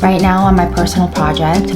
Right now on my personal project,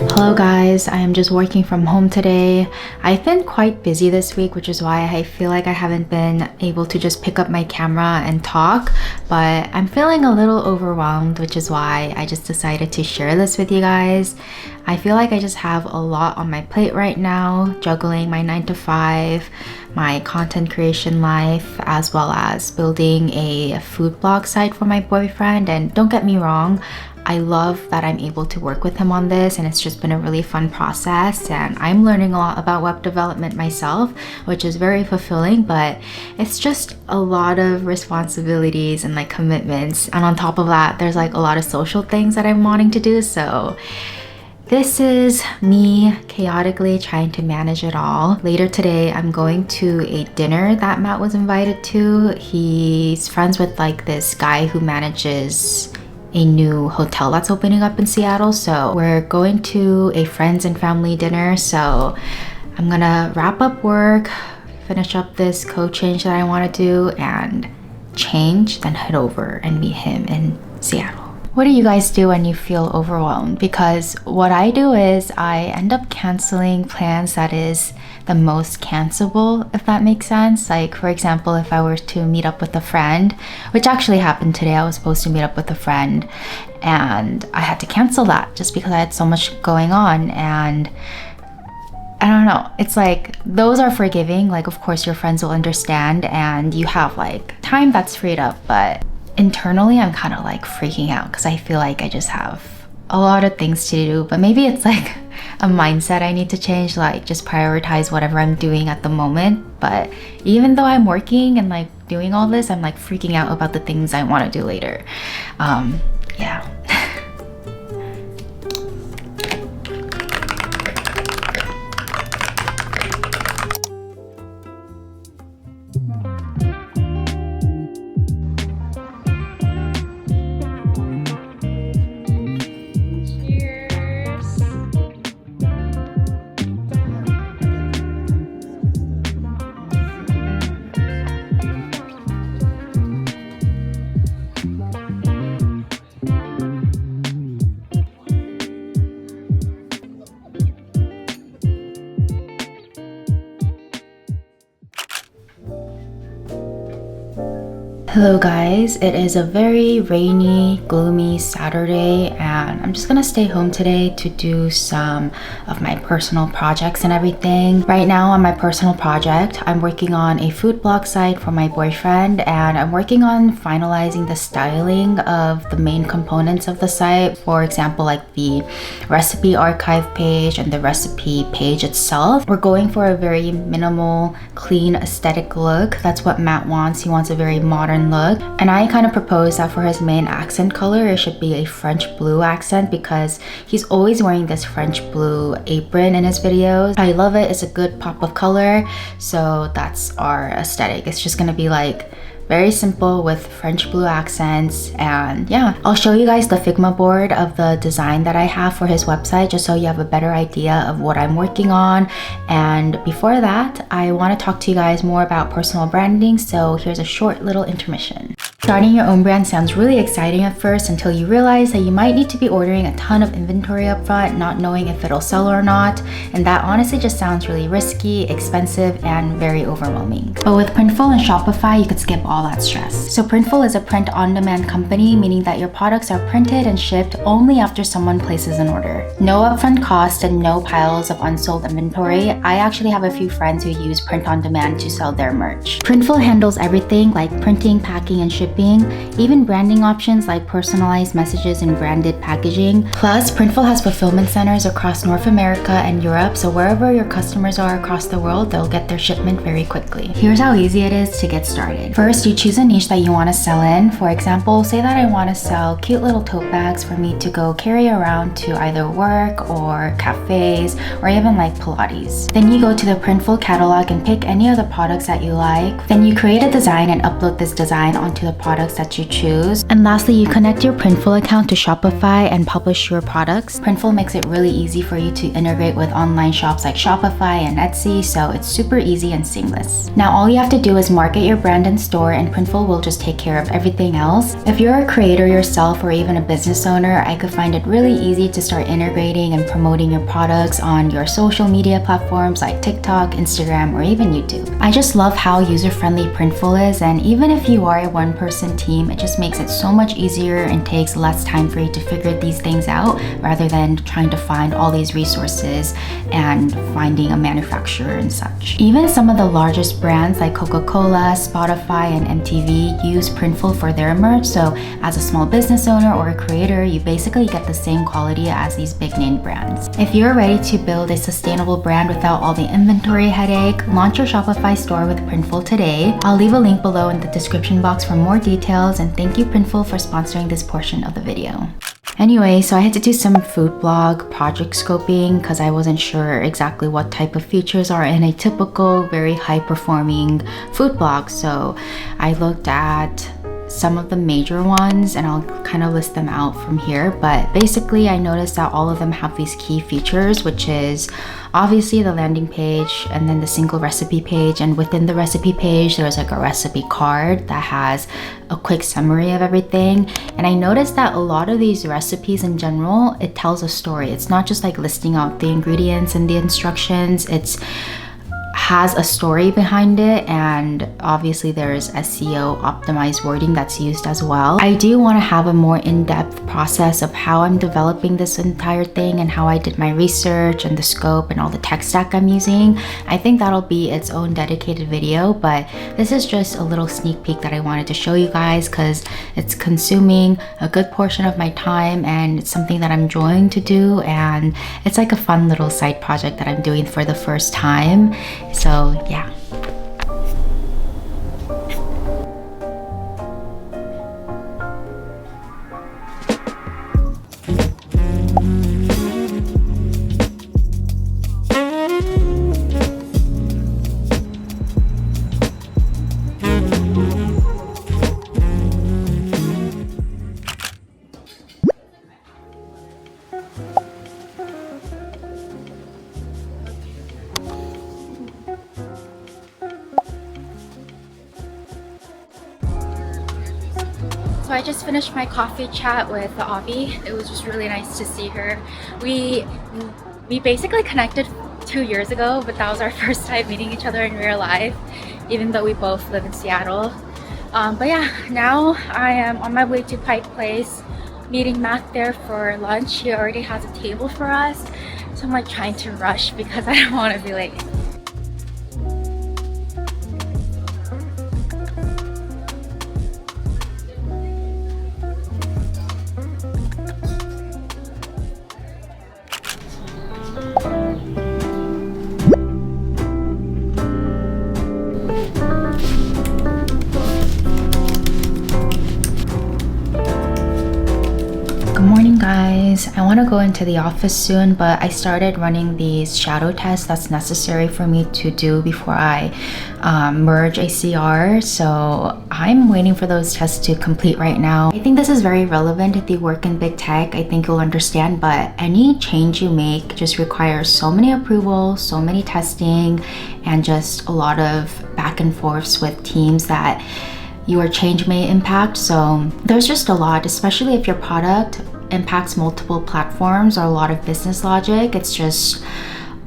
hello guys, I am just working from home today. I've been quite busy this week, which is why I feel like I haven't been able to just pick up my camera and talk, but I'm feeling a little overwhelmed, which is why I just decided to share this with you guys. I feel like I just have a lot on my plate right now, juggling my 9 to 5, my content creation life, as well as building a food blog site for my boyfriend. And don't get me wrong, I love that I'm able to work with him on this, and it's just been a really fun process, and I'm learning a lot about web development myself, which is very fulfilling, but it's just a lot of responsibilities and like commitments, and on top of that there's like a lot of social things that I'm wanting to do. So this is me chaotically trying to manage it all. Later today, I'm going to a dinner that Matt was invited to. He's friends with like this guy who manages a new hotel that's opening up in Seattle. So we're going to a friends and family dinner. So I'm gonna wrap up work, finish up this code change that I want to do, and change, then head over and meet him in Seattle. What do you guys do when you feel overwhelmed? Because what I do is I end up canceling plans that is the most cancelable, if that makes sense. Like for example, if I were to meet up with a friend, which actually happened today, I was supposed to meet up with a friend and I had to cancel that just because I had so much going on. And I don't know, it's like those are forgiving. Like of course your friends will understand and you have like time that's freed up, but internally I'm kind of like freaking out because I feel like I just have a lot of things to do. But maybe it's like a mindset I need to change, like just prioritize whatever I'm doing at the moment. But even though I'm working and like doing all this, I'm like freaking out about the things I want to do later. Yeah. Hello guys, it is a very rainy, gloomy Saturday and I'm just gonna stay home today to do some of my personal projects and everything. Right now on my personal project, I'm working on a food blog site for my boyfriend and I'm working on finalizing the styling of the main components of the site. For example, like the recipe archive page and the recipe page itself. We're going for a very minimal, clean aesthetic look. That's what Matt wants. He wants a very modern look, and I kind of proposed that for his main accent color it should be a French blue accent because he's always wearing this French blue apron in his videos. I love it. It's a good pop of color, so that's our aesthetic. It's just gonna be like very simple with French blue accents. And yeah, I'll show you guys the Figma board of the design that I have for his website just so you have a better idea of what I'm working on. And before that, I want to talk to you guys more about personal branding, so here's a short little intermission. Starting your own brand sounds really exciting at first until you realize that you might need to be ordering a ton of inventory up front, not knowing if it'll sell or not, and that honestly just sounds really risky, expensive, and very overwhelming. But with Printful and Shopify, you could skip all that stress. So Printful is a print-on-demand company, meaning that your products are printed and shipped only after someone places an order. No upfront cost and no piles of unsold inventory. I actually have a few friends who use print-on-demand to sell their merch. Printful handles everything like printing, packing, and shipping shipping, even branding options like personalized messages and branded packaging. Plus, Printful has fulfillment centers across North America and Europe, so wherever your customers are across the world, they'll get their shipment very quickly. Here's how easy it is to get started. First, you choose a niche that you want to sell in. For example, say that I want to sell cute little tote bags for me to go carry around to either work or cafes or even like Pilates. Then you go to the Printful catalog and pick any of the products that you like. Then you create a design and upload this design onto the products that you choose. And lastly, you connect your Printful account to Shopify and publish your products. Printful makes it really easy for you to integrate with online shops like Shopify and Etsy, so it's super easy and seamless. Now all you have to do is market your brand and store, and Printful will just take care of everything else. If you're a creator yourself or even a business owner, I could find it really easy to start integrating and promoting your products on your social media platforms like TikTok, Instagram, or even YouTube. I just love how user-friendly Printful is, and even if you are a one-person team, it just makes it so much easier and takes less time for you to figure these things out rather than trying to find all these resources and finding a manufacturer and such. Even some of the largest brands like Coca-Cola, Spotify, and MTV use Printful for their merch, so as a small business owner or a creator, you basically get the same quality as these big name brands. If you're ready to build a sustainable brand without all the inventory headache, launch your Shopify store with Printful today. I'll leave a link below in the description box for more details, and thank you Printful for sponsoring this portion of the video. Anyway, so I had to do some food blog project scoping because I wasn't sure exactly what type of features are in a typical, very high performing food blog. So I looked at some of the major ones and I'll kind of list them out from here. But basically I noticed that all of them have these key features, which is obviously the landing page and then the single recipe page, and within the recipe page there's like a recipe card that has a quick summary of everything. And I noticed that a lot of these recipes in general, it tells a story. It's not just like listing out the ingredients and the instructions, it's has a story behind it, and obviously there's SEO optimized wording that's used as well. I do want to have a more in-depth process of how I'm developing this entire thing and how I did my research and the scope and all the tech stack I'm using. I think that'll be its own dedicated video, but this is just a little sneak peek that I wanted to show you guys because it's consuming a good portion of my time and it's something that I'm enjoying to do, and it's like a fun little side project that I'm doing for the first time. So yeah. So I just finished my coffee chat with Avi. It was just really nice to see her. We basically connected 2 years ago, but that was our first time meeting each other in real life, even though we both live in Seattle. But yeah, now I am on my way to Pike Place, meeting Matt there for lunch. He already has a table for us, so I'm like trying to rush because I don't want to be late. Good morning guys. I want to go into the office soon, but I started running these shadow tests that's necessary for me to do before I merge a CR. So I'm waiting for those tests to complete right now. I think this is very relevant if you work in big tech. I think you'll understand, but any change you make just requires so many approvals, so many testing, and just a lot of back and forths with teams that your change may impact. So there's just a lot, especially if your product impacts multiple platforms or a lot of business logic. It's just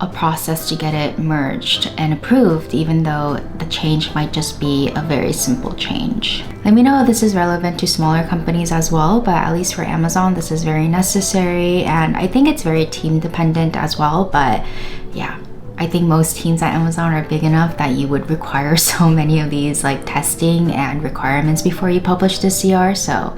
a process to get it merged and approved, even though the change might just be a very simple change. Let me know if this is relevant to smaller companies as well, but at least for Amazon, this is very necessary, and I think it's very team dependent as well. But yeah, I think most teams at Amazon are big enough that you would require so many of these like testing and requirements before you publish the CR. So